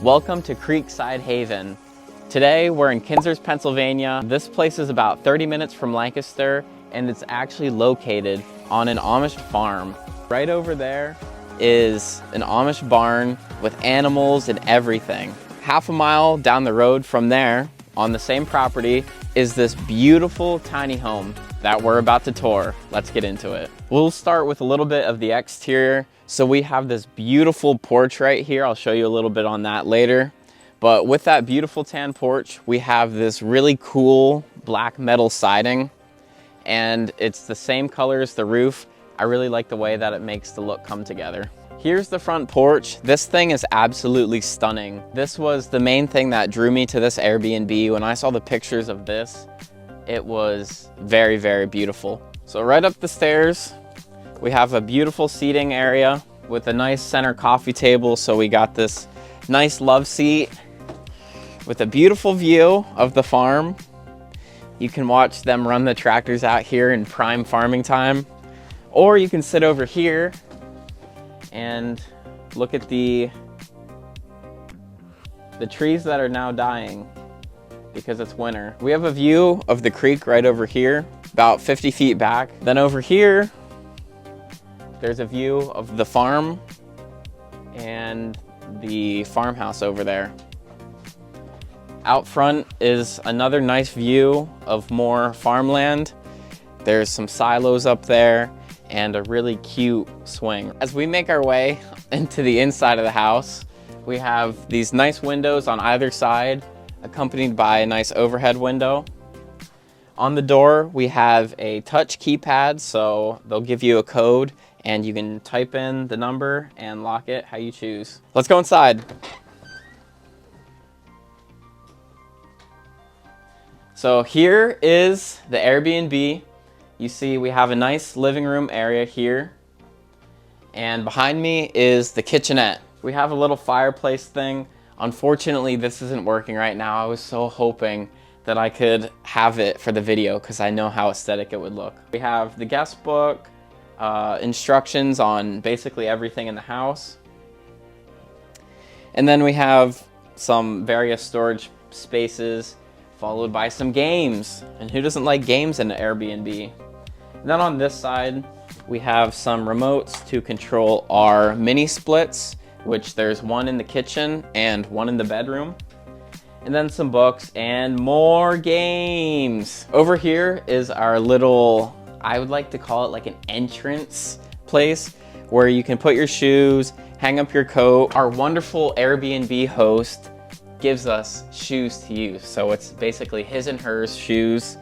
Welcome to Creekside Haven. Today we're in Kinzers, Pennsylvania. This place is about 30 minutes from Lancaster, and it's actually located on an Amish farm. Right over there is an Amish barn with animals and everything. Half a mile down the road from there, on the same property, is this beautiful tiny home that we're about to tour. Let's get into it. We'll start with a little bit of the exterior. So we have this beautiful porch right here. I'll show you a little bit on that later. But with that beautiful tan porch, we have this really cool black metal siding, and it's the same color as the roof. I really like the way that it makes the look come together. Here's the front porch. This thing is absolutely stunning. This was the main thing that drew me to this Airbnb. When I saw the pictures of this, it was very, very beautiful. So right up the stairs, we have a beautiful seating area with a nice center coffee table. So we got this nice love seat with a beautiful view of the farm. You can watch them run the tractors out here in prime farming time. Or you can sit over here and look at the trees that are now dying because it's winter. We have a view of the creek right over here, about 50 feet back. Then over here, there's a view of the farm and the farmhouse over there. Out front is another nice view of more farmland. There's some silos up there and a really cute swing. As we make our way into the inside of the house, we have these nice windows on either side, accompanied by a nice overhead window. On the door, we have a touch keypad, so they'll give you a code and you can type in the number and lock it how you choose. Let's go inside. So here is the Airbnb. You see we have a nice living room area here. And behind me is the kitchenette. We have a little fireplace thing. Unfortunately, this isn't working right now. I was so hoping that I could have it for the video because I know how aesthetic it would look. We have the guest book, instructions on basically everything in the house. And then we have some various storage spaces, followed by some games. And who doesn't like games in an Airbnb? And then on this side, we have some remotes to control our mini splits, which there's one in the kitchen and one in the bedroom. And then some books and more games. Over here is our little, I would like to call it like an entrance place where you can put your shoes, hang up your coat. Our wonderful Airbnb host gives us shoes to use. So it's basically his and hers shoes,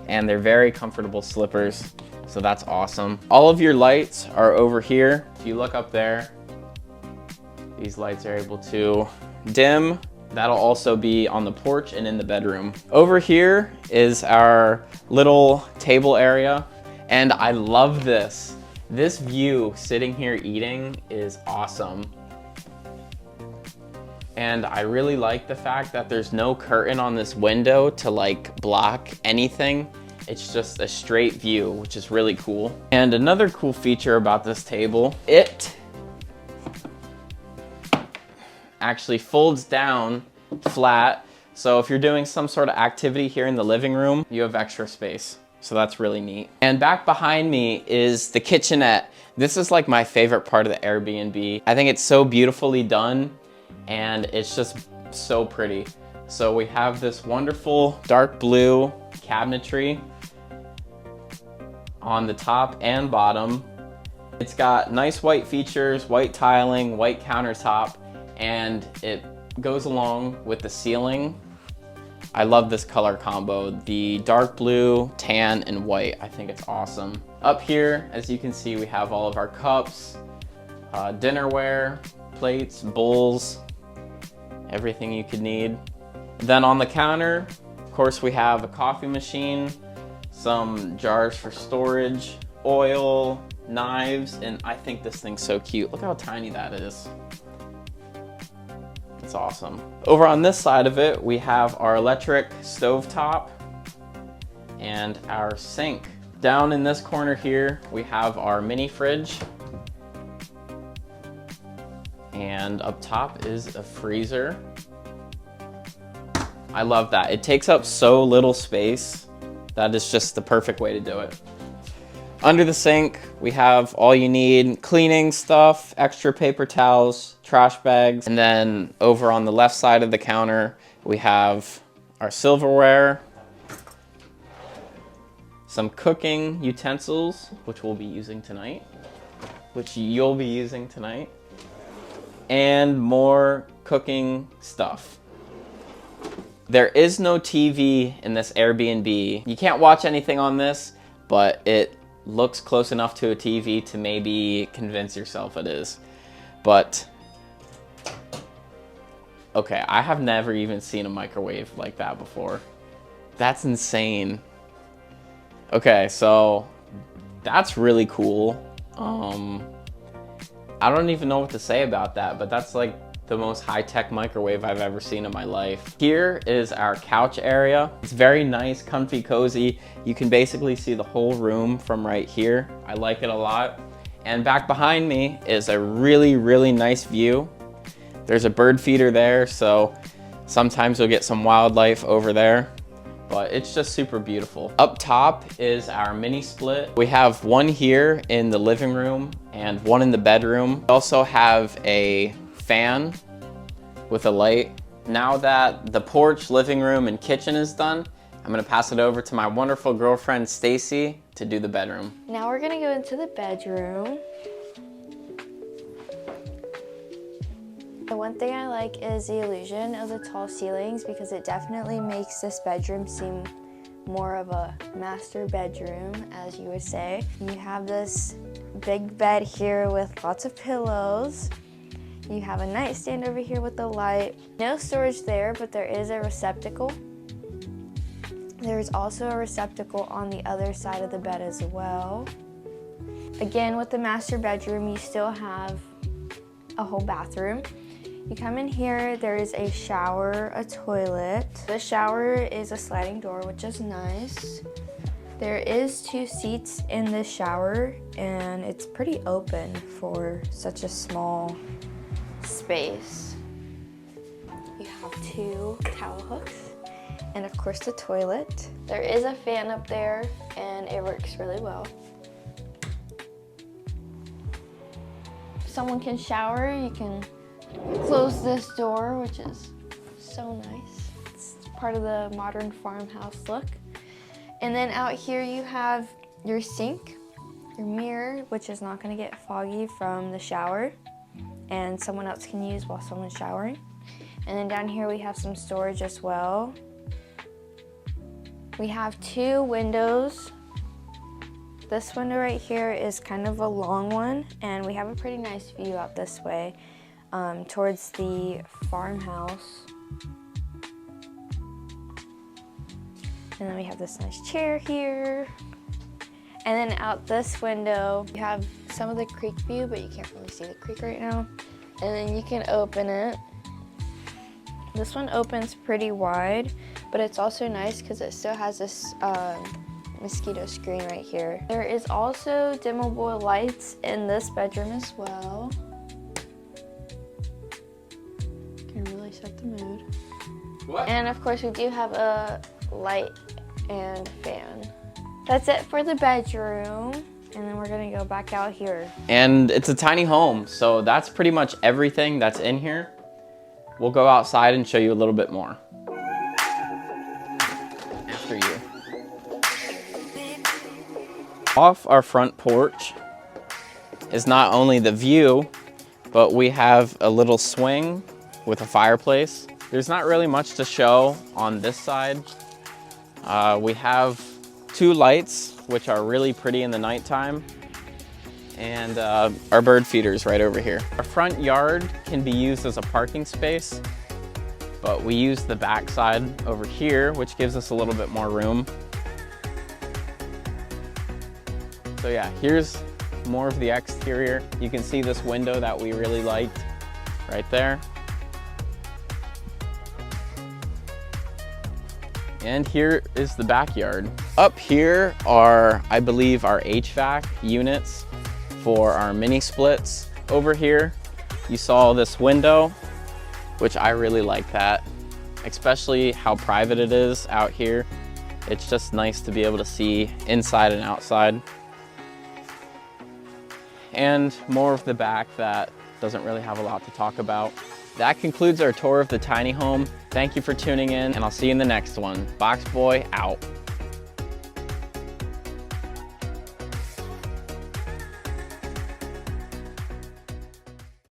and they're very comfortable slippers. So that's awesome. All of your lights are over here. If you look up there, these lights are able to dim. That'll also be on the porch and in the bedroom. Over here is our little table area, and I love this. This view sitting here eating is awesome. And I really like the fact that there's no curtain on this window to like block anything. It's just a straight view, which is really cool. And another cool feature about this table, it actually folds down flat. So if you're doing some sort of activity here in the living room, you have extra space. So that's really neat. And back behind me is the kitchenette. This is like my favorite part of the Airbnb. I think it's so beautifully done and it's just so pretty. So we have this wonderful dark blue cabinetry on the top and bottom. It's got nice white features, white tiling, white countertop, and it goes along with the ceiling. I love this color combo, the dark blue, tan, and white. I think it's awesome. Up here, as you can see, we have all of our cups, dinnerware, plates, bowls, everything you could need. Then on the counter, of course, we have a coffee machine, some jars for storage, oil, knives, and I think this thing's so cute. Look how tiny that is. It's awesome. Over on this side of it, we have our electric stovetop and our sink. Down in this corner here, we have our mini fridge. And up top is a freezer. I love that. It takes up so little space. That is just the perfect way to do it. Under the sink, we have all you need, cleaning stuff, extra paper towels, trash bags. And then over on the left side of the counter, we have our silverware, some cooking utensils, which we'll be using tonight, which you'll be using tonight, and more cooking stuff. There is no TV in this Airbnb. You can't watch anything on this, but it looks close enough to a TV to maybe convince yourself it is. But, okay, I have never even seen a microwave like that before. That's insane. Okay, so that's really cool. I don't even know what to say about that, but that's like the most high-tech microwave I've ever seen in my life. Here is our couch area. It's very nice, comfy, cozy. You can basically see the whole room from right here. I like it a lot. And back behind me is a really, really nice view. There's a bird feeder there, so sometimes you'll get some wildlife over there, but it's just super beautiful. Up top is our mini split. We have one here in the living room and one in the bedroom. We also have a fan with a light. Now that the porch, living room, and kitchen is done, I'm gonna pass it over to my wonderful girlfriend, Stacy, to do the bedroom. Now we're gonna go into the bedroom. The one thing I like is the illusion of the tall ceilings because it definitely makes this bedroom seem more of a master bedroom, as you would say. You have this big bed here with lots of pillows. You have a nightstand over here with the light. No storage there, but there is a receptacle. There's also a receptacle on the other side of the bed as well. Again, with the master bedroom, you still have a whole bathroom. You come in here, there is a shower, a toilet. The shower is a sliding door, which is nice. There is 2 seats in this shower, and it's pretty open for such a small space. You have 2 towel hooks and of course the toilet. There is a fan up there and it works really well. Someone can shower, you can close this door, which is so nice. It's part of the modern farmhouse look. And then out here you have your sink, your mirror, which is not going to get foggy from the shower, and someone else can use while someone's showering. And then down here we have some storage as well. We have 2 windows. This window right here is kind of a long one, and we have a pretty nice view out this way towards the farmhouse. And then we have this nice chair here. And then out this window, you have some of the creek view, but you can't really see the creek right now. And then you can open it. This one opens pretty wide, but it's also nice because it still has this mosquito screen right here. There is also dimmable lights in this bedroom as well. Can really set the mood. What? And of course we do have a light and fan. That's it for the bedroom, and then we're gonna go back out here. And it's a tiny home, so that's pretty much everything that's in here. We'll go outside and show you a little bit more. After you. Off our front porch is not only the view, but we have a little swing with a fireplace. There's not really much to show on this side. We have 2 lights, which are really pretty in the nighttime, and our bird feeders right over here. Our front yard can be used as a parking space, but we use the back side over here, which gives us a little bit more room. So yeah, here's more of the exterior. You can see this window that we really liked right there. And here is the backyard. Up here are, I believe, our HVAC units for our mini splits. Over here, You saw this window, which I really like that, especially how private it is out here. It's just nice to be able to see inside and outside. And more of the back that doesn't really have a lot to talk about. That concludes our tour of the tiny home. Thank you for tuning in, and I'll see you in the next one. Box Boy out.